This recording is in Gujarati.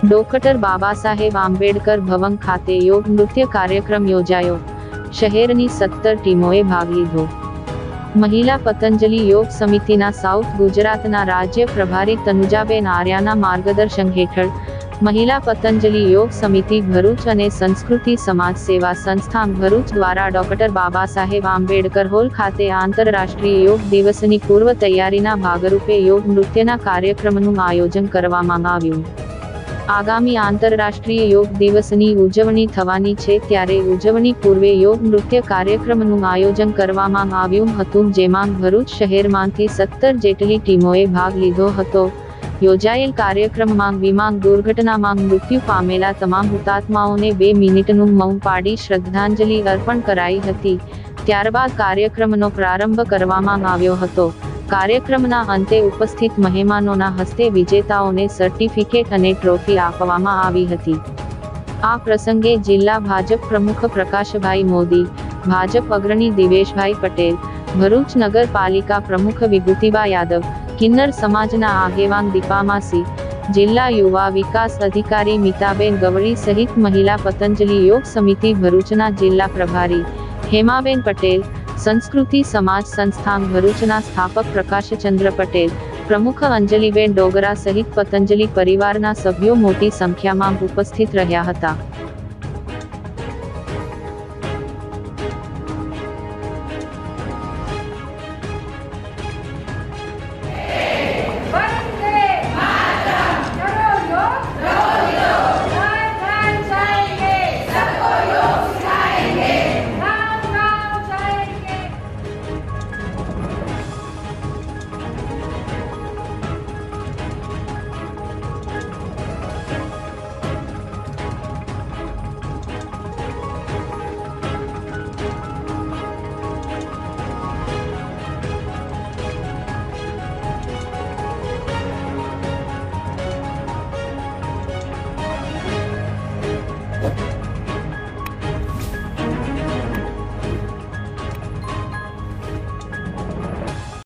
ડોક્ટર બાબાસાહેબ આંબેડકર ભવન ખાતે યોગ નૃત્ય કાર્યક્રમ યોજાયો. શહેરની 17 ટીમોએ ભાગ લીધો. મહિલા પતંજલિ યોગ સમિતિના સાઉથ ગુજરાતના રાજ્ય પ્રભારી તનુજાબેન આર્યાના માર્ગદર્શન હેઠળ મહિલા પતંજલિ યોગ સમિતિ ભરૂચ અને સંસ્કૃતિ સમાજ સેવા સંસ્થાન ભરૂચ દ્વારા ડોક્ટર બાબાસાહેબ આંબેડકર હોલ ખાતે આંતરરાષ્ટ્રીય યોગ દિવસની પૂર્વ તૈયારીના ભાગરૂપે યોગ નૃત્યના કાર્યક્રમનું આયોજન કરવામાં આવ્યું. આગામી આંતરરાષ્ટ્રીય યોગ દિવસની ઉજવણી થવાની છે, ત્યારે ઉજવણી પૂર્વે યોગ નૃત્ય કાર્યક્રમનું આયોજન કરવામાં આવ્યું હતું, જેમાં ભરૂચ શહેરમાંથી 17 જેટલી ટીમોએ ભાગ લીધો હતો. યોજાયેલ કાર્યક્રમમાં વિમાન દુર્ઘટનામાં મૃત્યુ પામેલા તમામ હુતાત્માઓને 2 મિનિટનું મૌન પાડી શ્રદ્ધાંજલિ અર્પણ કરાઈ હતી. ત્યારબાદ કાર્યક્રમનો પ્રારંભ કરવામાં આવ્યો હતો. કાર્યક્રમના અંતે ઉપસ્થિત મહેમાનોના હસ્તે વિજેતાઓને સર્ટિફિકેટ અને ટ્રોફી આપવામાં આવી હતી. આ પ્રસંગે જિલ્લા ભાજપ પ્રમુખ પ્રકાશભાઈ મોદી, ભાજપ અગ્રણી દિવેશભાઈ પટેલ, ભરૂચ નગરપાલિકા પ્રમુખ વિભૂતિબા યાદવ, કિન્નર સમાજના આગેવાન દીપામાસી, જિલ્લા યુવા વિકાસ અધિકારી મિતાબેન ગવળી સહિત મહિલા પતંજલિ યોગ સમિતિ ભરૂચના જિલ્લા પ્રભારી હેમાબેન પટેલ, સંસ્કૃતિ સમાજ સંસ્થાન ભરૂચના સ્થાપક પ્રકાશચંદ્ર પટેલ, પ્રમુખ અંજલિબેન ડોગરા સહિત પતંજલિ પરિવારના સભ્યો મોટી સંખ્યામાં ઉપસ્થિત રહ્યા હતા.